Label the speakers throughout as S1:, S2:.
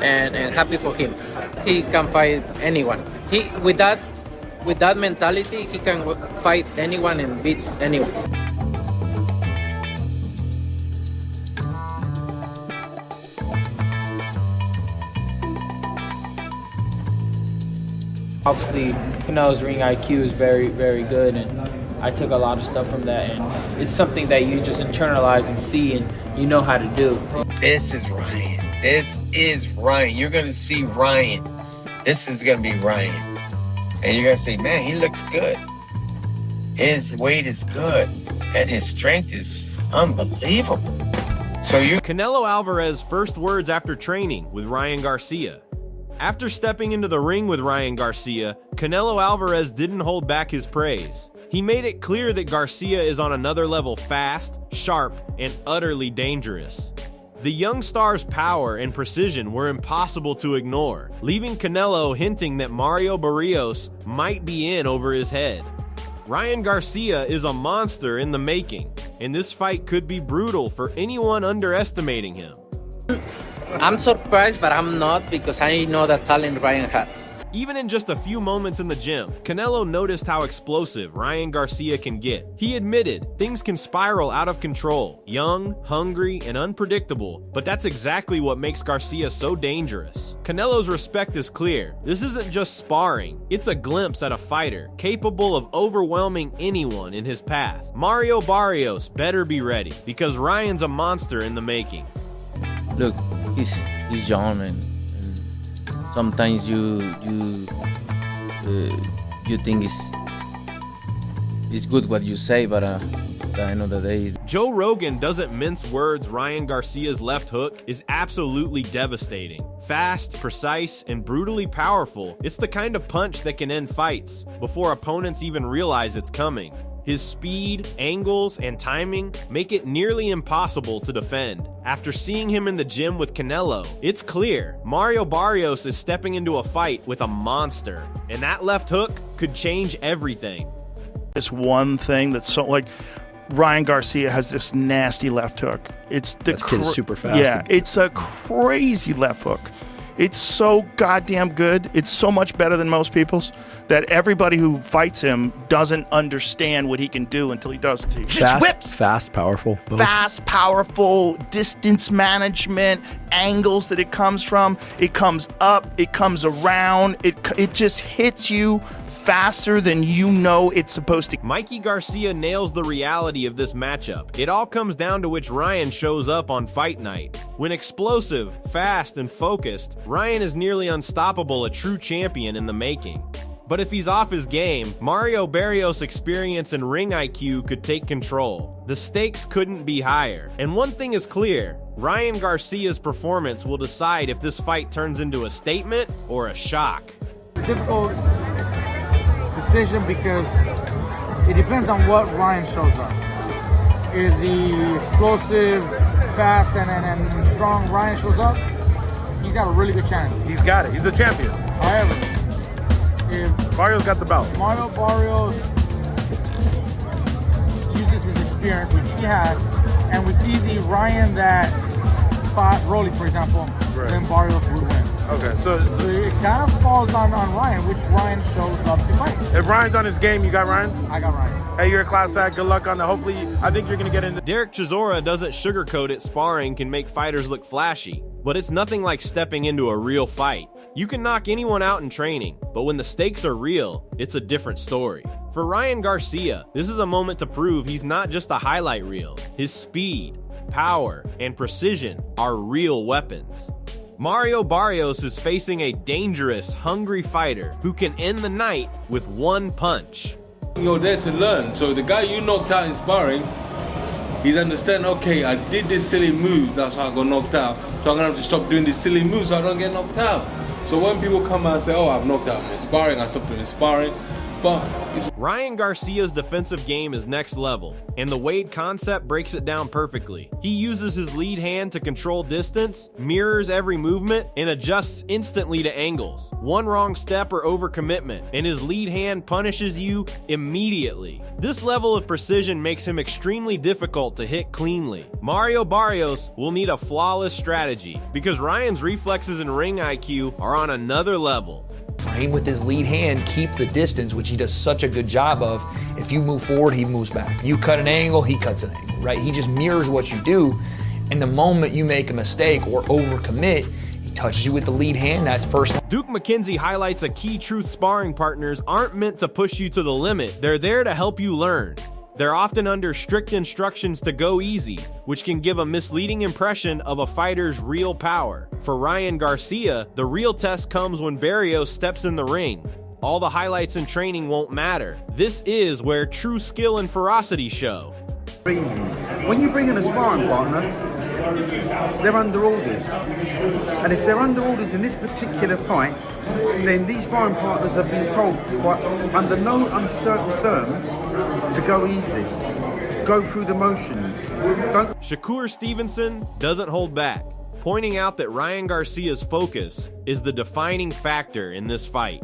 S1: and happy for him. He can fight anyone. He with that mentality, he can fight anyone and beat anyone.
S2: Obviously, Canelo's ring IQ is very, very good, and I took a lot of stuff from that, and it's something that you just internalize and see, and you know how to do.
S3: This is Ryan. This is Ryan. You're going to see Ryan. This is going to be Ryan. And you're going to say, man, he looks good. His weight is good, and his strength is unbelievable. So you
S4: Canelo Alvarez's first words after training with Ryan Garcia. After stepping into the ring with Ryan Garcia, Canelo Alvarez didn't hold back his praise. He made it clear that Garcia is on another level fast, sharp, and utterly dangerous. The young star's power and precision were impossible to ignore, leaving Canelo hinting that Mario Barrios might be in over his head. Ryan Garcia is a monster in the making, and this fight could be brutal for anyone underestimating him.
S1: I'm surprised, but I'm not, because I know the talent Ryan had.
S4: Even in just a few moments in the gym, Canelo noticed how explosive Ryan Garcia can get. He admitted things can spiral out of control, young, hungry, and unpredictable, but that's exactly what makes Garcia so dangerous. Canelo's respect is clear. This isn't just sparring, it's a glimpse at a fighter capable of overwhelming anyone in his path. Mario Barrios better be ready, because Ryan's a monster in the making.
S1: Look, he's young, and sometimes you think it's good what you say, but at the end of the day,
S4: Joe Rogan doesn't mince words. Ryan Garcia's left hook is absolutely devastating. Fast, precise, and brutally powerful, it's the kind of punch that can end fights before opponents even realize it's coming. His speed, angles, and timing make it nearly impossible to defend. After seeing him in the gym with Canelo, it's clear Mario Barrios is stepping into a fight with a monster, and that left hook could change everything.
S5: This one thing that's so, like, Ryan Garcia has this nasty left hook. It's the
S6: kid's super fast.
S5: Yeah, it's a crazy left hook. It's so goddamn good. It's so much better than most people's that everybody who fights him doesn't understand what he can do until he does it. He just whips.
S6: Fast, powerful. Both.
S5: Fast, powerful, distance management, angles that it comes from. It comes up, it comes around. It just hits you faster than you know it's supposed to.
S4: Mikey Garcia nails the reality of this matchup. It all comes down to which Ryan shows up on fight night. When explosive, fast, and focused, Ryan is nearly unstoppable, a true champion in the making. But if he's off his game, Mario Barrios' experience and ring IQ could take control. The stakes couldn't be higher. And one thing is clear, Ryan Garcia's performance will decide if this fight turns into a statement or a shock.
S7: Difficult decision because it depends on what Ryan shows up. If the explosive, fast, and strong Ryan shows up, he's got a really good chance.
S8: He's got it. He's the champion.
S7: However, if
S8: Mario's got the belt.
S7: Mario Barrios uses his experience, which he has, and we see the Ryan that fought Rolly, for example, then Barrios would win.
S8: Okay, so
S7: it kind of falls on Ryan, which Ryan shows up to fight.
S8: If Ryan's on his game, you got Ryan?
S7: I got Ryan.
S8: Hey, you're a class act. Good luck on that. Hopefully, I think you're going to get into...
S4: Derek Chisora doesn't sugarcoat it. Sparring can make fighters look flashy, but it's nothing like stepping into a real fight. You can knock anyone out in training, but when the stakes are real, it's a different story. For Ryan Garcia, this is a moment to prove he's not just a highlight reel. His speed, power, and precision are real weapons. Mario Barrios is facing a dangerous, hungry fighter who can end the night with one punch.
S9: You're there to learn, so the guy you knocked out in sparring, he's understand, okay, I did this silly move, that's how I got knocked out, so I'm gonna have to stop doing these silly moves so I don't get knocked out. So when people come out and say, oh, I've knocked out in sparring, I stopped doing sparring, but
S4: Ryan Garcia's defensive game is next level, and the Wade concept breaks it down perfectly. He uses his lead hand to control distance, mirrors every movement, and adjusts instantly to angles. One wrong step or overcommitment, and his lead hand punishes you immediately. This level of precision makes him extremely difficult to hit cleanly. Mario Barrios will need a flawless strategy, because Ryan's reflexes and ring IQ are on another level.
S6: Frame with his lead hand, keep the distance, which he does such a good job of. If you move forward, he moves back. You cut an angle, he cuts an angle, right? He just mirrors what you do. And the moment you make a mistake or overcommit, he touches you with the lead hand, that's first.
S4: Duke McKenzie highlights a key truth: sparring partners aren't meant to push you to the limit. They're there to help you learn. They're often under strict instructions to go easy, which can give a misleading impression of a fighter's real power. For Ryan Garcia, the real test comes when Barrios steps in the ring. All the highlights and training won't matter. This is where true skill and ferocity show.
S10: When you bring in a sparring partner, they're under orders. And if they're under orders in this particular fight, then these sparring partners have been told under no uncertain terms to go easy. Go through the motions.
S4: Shakur Stevenson doesn't hold back, pointing out that Ryan Garcia's focus is the defining factor in this fight.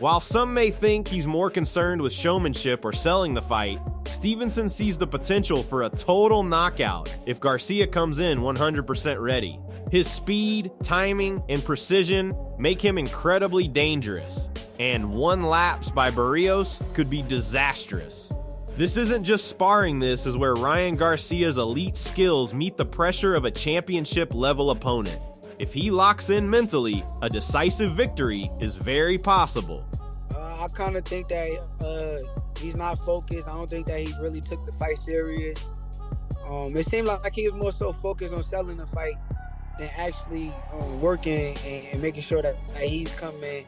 S4: While some may think he's more concerned with showmanship or selling the fight, Stevenson sees the potential for a total knockout if Garcia comes in 100% ready. His speed, timing, and precision make him incredibly dangerous, and one lapse by Barrios could be disastrous. This isn't just sparring, this is where Ryan Garcia's elite skills meet the pressure of a championship-level opponent. If he locks in mentally, a decisive victory is very possible.
S11: I kind of think that he's not focused. I don't think that he really took the fight serious. It seemed like he was more so focused on selling the fight than actually working and making sure that he's coming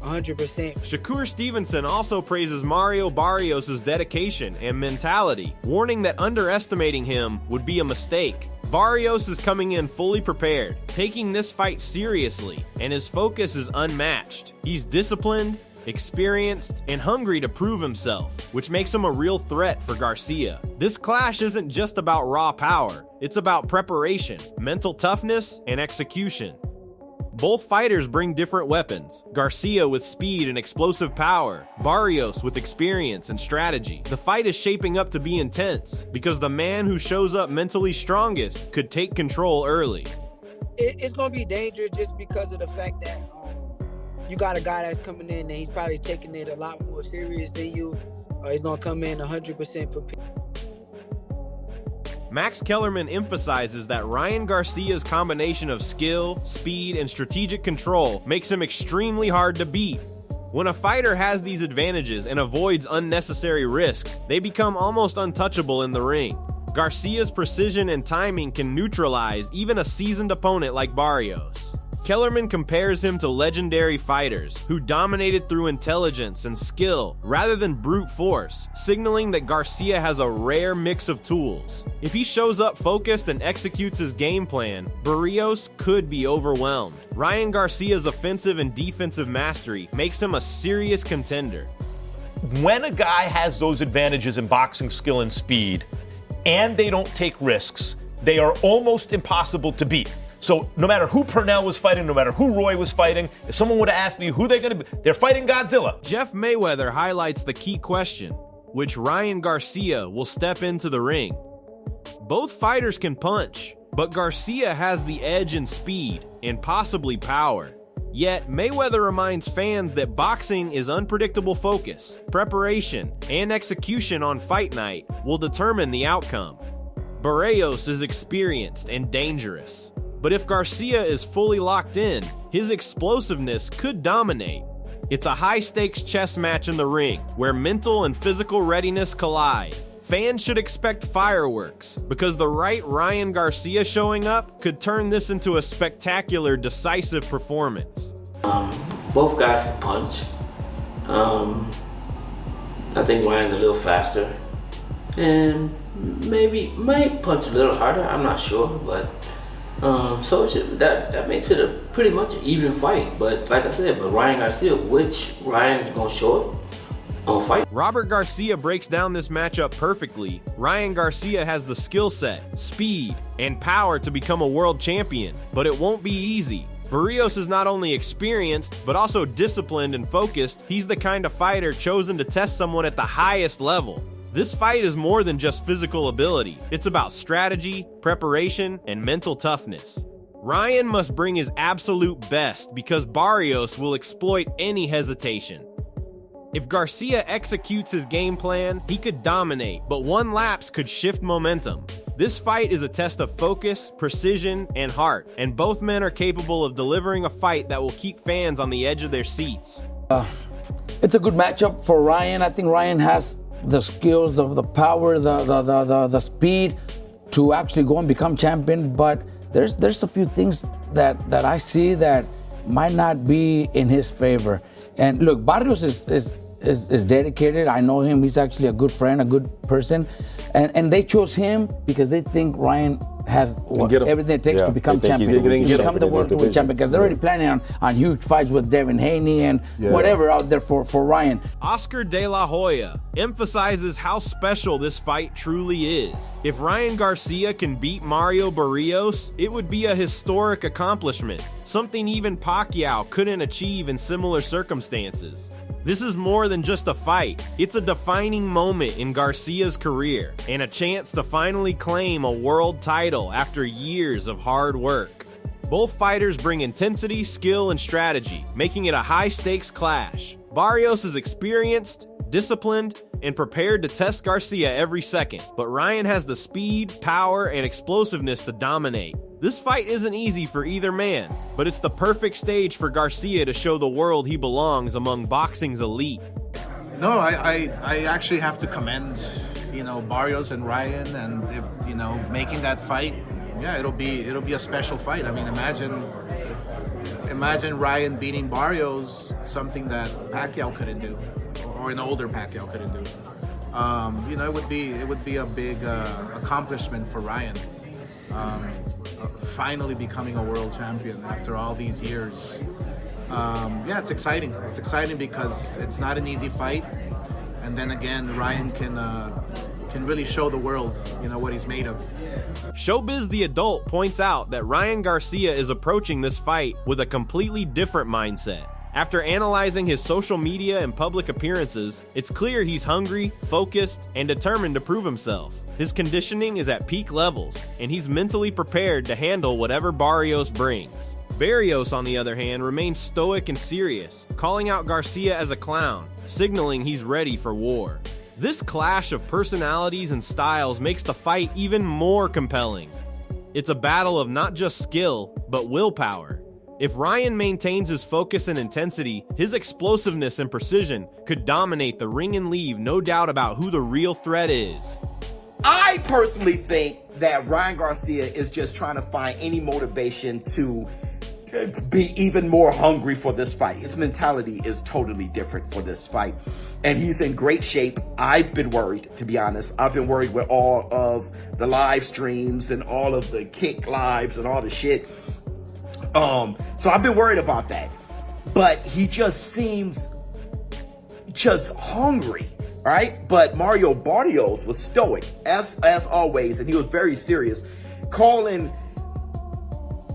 S11: 100%.
S4: Shakur Stevenson also praises Mario Barrios' dedication and mentality, warning that underestimating him would be a mistake. Barrios is coming in fully prepared, taking this fight seriously, and his focus is unmatched. He's disciplined, experienced, and hungry to prove himself, which makes him a real threat for Garcia. This clash isn't just about raw power, it's about preparation, mental toughness, and execution. Both fighters bring different weapons, Garcia with speed and explosive power, Barrios with experience and strategy. The fight is shaping up to be intense, because the man who shows up mentally strongest could take control early.
S11: It's going to be dangerous just because of the fact that you got a guy that's coming in and he's probably taking it a lot more serious than you. He's going to come in 100% prepared.
S4: Max Kellerman emphasizes that Ryan Garcia's combination of skill, speed, and strategic control makes him extremely hard to beat. When a fighter has these advantages and avoids unnecessary risks, they become almost untouchable in the ring. Garcia's precision and timing can neutralize even a seasoned opponent like Barrios. Kellerman compares him to legendary fighters who dominated through intelligence and skill rather than brute force, signaling that Garcia has a rare mix of tools. If he shows up focused and executes his game plan, Barrios could be overwhelmed. Ryan Garcia's offensive and defensive mastery makes him a serious contender.
S12: When a guy has those advantages in boxing skill and speed, and they don't take risks, they are almost impossible to beat. So no matter who Purnell was fighting, no matter who Roy was fighting, if someone would have asked me who they're going to be, they're fighting Godzilla.
S4: Jeff Mayweather highlights the key question, which Ryan Garcia will step into the ring. Both fighters can punch, but Garcia has the edge in speed and possibly power. Yet, Mayweather reminds fans that boxing is unpredictable focus, preparation, and execution on fight night will determine the outcome. Barrios is experienced and dangerous. But if Garcia is fully locked in, his explosiveness could dominate. It's a high-stakes chess match in the ring, where mental and physical readiness collide. Fans should expect fireworks, because the right Ryan Garcia showing up could turn this into a spectacular, decisive performance.
S13: Both guys can punch. I think Ryan's a little faster, and maybe might punch a little harder. I'm not sure, but so that makes it a pretty much an even fight. But like I said, Ryan Garcia, which Ryan is going to show fight.
S4: Robert Garcia breaks down this matchup perfectly. Ryan Garcia has the skill set, speed, and power to become a world champion, but it won't be easy. Barrios is not only experienced, but also disciplined and focused. He's the kind of fighter chosen to test someone at the highest level. This fight is more than just physical ability. It's about strategy, preparation, and mental toughness. Ryan must bring his absolute best because Barrios will exploit any hesitation. If Garcia executes his game plan, he could dominate, but one lapse could shift momentum. This fight is a test of focus, precision, and heart, and both men are capable of delivering a fight that will keep fans on the edge of their seats.
S14: It's a good matchup for Ryan. I think Ryan has the skills, the power, the speed to actually go and become champion, but there's a few things that I see that might not be in his favor. And look, Barrios is dedicated. I know him. He's actually a good friend, a good person. And they chose him because they think Ryan has everything it takes to become champion. To become the world champion, because they're already planning on huge fights with Devin Haney and whatever out there for Ryan.
S4: Oscar De La Hoya emphasizes how special this fight truly is. If Ryan Garcia can beat Mario Barrios, it would be a historic accomplishment, something even Pacquiao couldn't achieve in similar circumstances. This is more than just a fight. It's a defining moment in Garcia's career and a chance to finally claim a world title after years of hard work. Both fighters bring intensity, skill, and strategy, making it a high-stakes clash. Barrios is experienced, disciplined, and prepared to test Garcia every second, but Ryan has the speed, power, and explosiveness to dominate. This fight isn't easy for either man, but it's the perfect stage for Garcia to show the world he belongs among boxing's elite.
S15: No, I actually have to commend, Barrios and Ryan, and if, making that fight. Yeah, it'll be a special fight. I mean, imagine Ryan beating Barrios, something that Pacquiao couldn't do, or an older Pacquiao couldn't do. It would be a big accomplishment for Ryan. Finally becoming a world champion after all these years. It's exciting. It's exciting because it's not an easy fight, and then again, Ryan can really show the world, what he's made of.
S4: Showbiz the Adult points out that Ryan Garcia is approaching this fight with a completely different mindset. After analyzing his social media and public appearances, it's clear he's hungry, focused, and determined to prove himself. His conditioning is at peak levels, and he's mentally prepared to handle whatever Barrios brings. Barrios, on the other hand, remains stoic and serious, calling out Garcia as a clown, signaling he's ready for war. This clash of personalities and styles makes the fight even more compelling. It's a battle of not just skill, but willpower. If Ryan maintains his focus and intensity, his explosiveness and precision could dominate the ring and leave no doubt about who the real threat is.
S16: I personally think that Ryan Garcia is just trying to find any motivation to be even more hungry for this fight. His mentality is totally different for this fight, and he's in great shape. I've been worried, to be honest. I've been worried with all of the live streams and all of the kick lives and all the shit. So I've been worried about that, but he just seems just hungry. All right, but Mario Barrios was stoic as always, and he was very serious, calling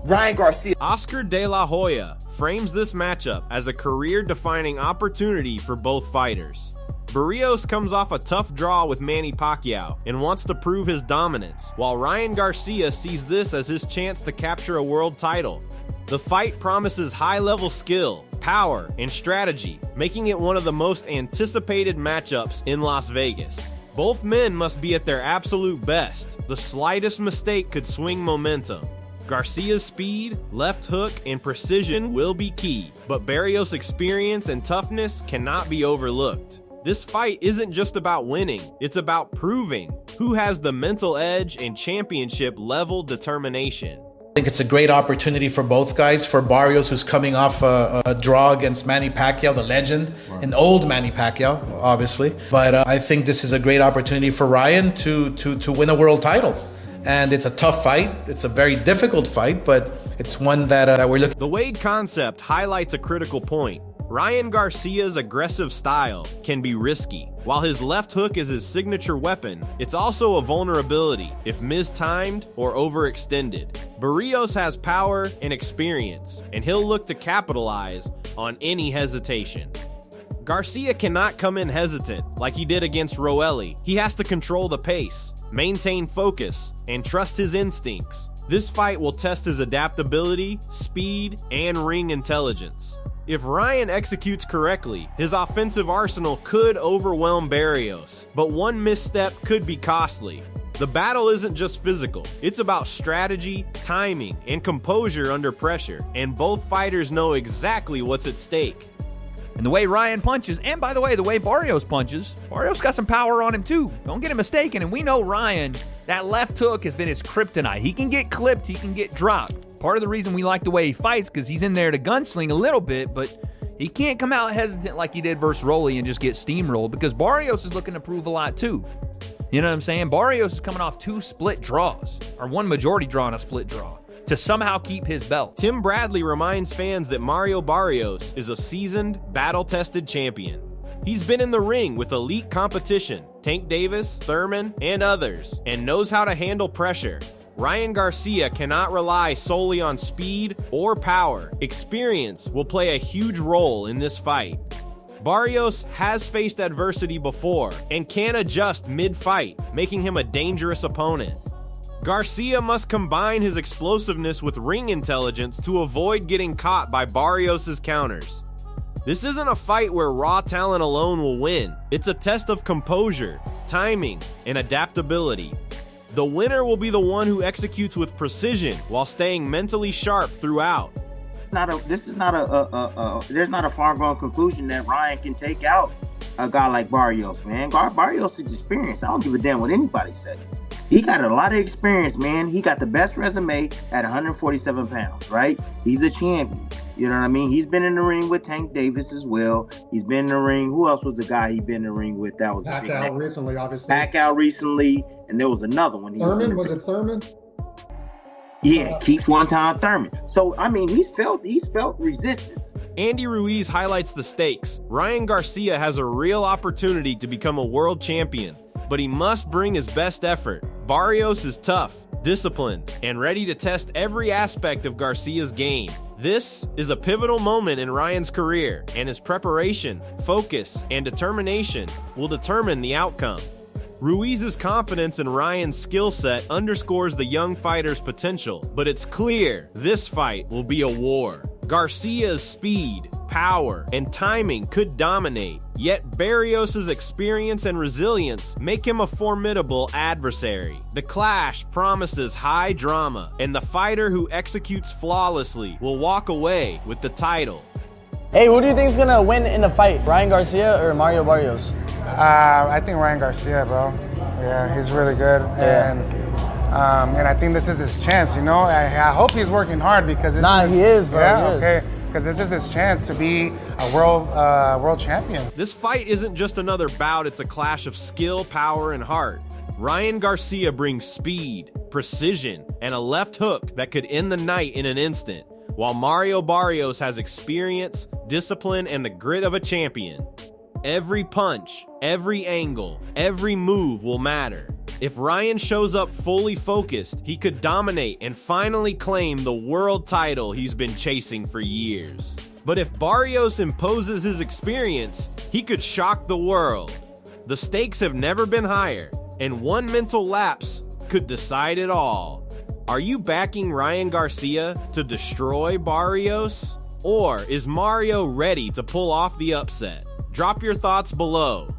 S16: Ryan Garcia.
S4: Oscar De La Hoya frames this matchup as a career-defining opportunity for both fighters. Barrios comes off a tough draw with Manny Pacquiao and wants to prove his dominance, while Ryan Garcia sees this as his chance to capture a world title. The fight promises high-level skill, power, and strategy, making it one of the most anticipated matchups in Las Vegas. Both men must be at their absolute best. The slightest mistake could swing momentum. Garcia's speed, left hook, and precision will be key, but Barrios' experience and toughness cannot be overlooked. This fight isn't just about winning, it's about proving who has the mental edge and championship-level determination.
S15: I think it's a great opportunity for both guys. For Barrios, who's coming off a draw against Manny Pacquiao, the legend, an old Manny Pacquiao, obviously. But I think this is a great opportunity for Ryan to win a world title. And it's a tough fight. It's a very difficult fight, but it's one that we're looking.
S4: The Wade concept highlights a critical point. Ryan Garcia's aggressive style can be risky. While his left hook is his signature weapon, it's also a vulnerability if mistimed or overextended. Barrios has power and experience, and he'll look to capitalize on any hesitation. Garcia cannot come in hesitant like he did against Roelli. He has to control the pace, maintain focus, and trust his instincts. This fight will test his adaptability, speed, and ring intelligence. If Ryan executes correctly, his offensive arsenal could overwhelm Barrios, but one misstep could be costly. The battle isn't just physical, it's about strategy, timing, and composure under pressure, and both fighters know exactly what's at stake.
S17: And the way Ryan punches, and by the way, the way Barrios punches, Barrios got some power on him too. Don't get it mistaken, and we know Ryan, that left hook has been his kryptonite. He can get clipped, he can get dropped. Part of the reason we like the way he fights because he's in there to gunsling a little bit, but he can't come out hesitant like he did versus Rolly and just get steamrolled because Barrios is looking to prove a lot too. You know what I'm saying? Barrios is coming off 2 split draws, or 1 majority draw and a split draw, to somehow keep his belt.
S4: Tim Bradley reminds fans that Mario Barrios is a seasoned, battle-tested champion. He's been in the ring with elite competition, Tank Davis, Thurman, and others, and knows how to handle pressure. Ryan Garcia cannot rely solely on speed or power. Experience will play a huge role in this fight. Barrios has faced adversity before and can adjust mid-fight, making him a dangerous opponent. Garcia must combine his explosiveness with ring intelligence to avoid getting caught by Barrios' counters. This isn't a fight where raw talent alone will win. It's a test of composure, timing, and adaptability. The winner will be the one who executes with precision while staying mentally sharp throughout.
S18: There's not a far-gone conclusion that Ryan can take out a guy like Barrios, man. Barrios is experienced. I don't give a damn what anybody says. He got a lot of experience, man. He got the best resume at 147 pounds, right? He's a champion. You know what I mean? He's been in the ring with Tank Davis as well. He's been in the ring. Who else was the guy he been in the ring with? That was
S19: Pacquiao recently, obviously.
S18: Pacquiao recently, and there was another one.
S19: Thurman, was it Thurman?
S18: Yeah, Keith one-time Thurman. So I mean, he's felt resistance.
S4: Andy Ruiz highlights the stakes. Ryan Garcia has a real opportunity to become a world champion, but he must bring his best effort. Barrios is tough, disciplined, and ready to test every aspect of Garcia's game. This is a pivotal moment in Ryan's career, and his preparation, focus, and determination will determine the outcome. Ruiz's confidence in Ryan's skill set underscores the young fighter's potential, but it's clear this fight will be a war. Garcia's speed, power, and timing could dominate, yet Barrios' experience and resilience make him a formidable adversary. The clash promises high drama, and the fighter who executes flawlessly will walk away with the title.
S20: Hey, who do you think is gonna win in the fight, Ryan Garcia or Mario Barrios?
S21: I think Ryan Garcia, bro. Yeah, he's really good, and I think this is his chance. You know, I hope he's working hard because
S20: he is, bro.
S21: Yeah,
S20: he is.
S21: okay. Because this is his chance to be a world champion.
S4: This fight isn't just another bout, it's a clash of skill, power, and heart. Ryan Garcia brings speed, precision, and a left hook that could end the night in an instant, while Mario Barrios has experience, discipline, and the grit of a champion. Every punch, every angle, every move will matter. If Ryan shows up fully focused, he could dominate and finally claim the world title he's been chasing for years. But if Barrios imposes his experience, he could shock the world. The stakes have never been higher, and one mental lapse could decide it all. Are you backing Ryan Garcia to destroy Barrios? Or is Mario ready to pull off the upset? Drop your thoughts below.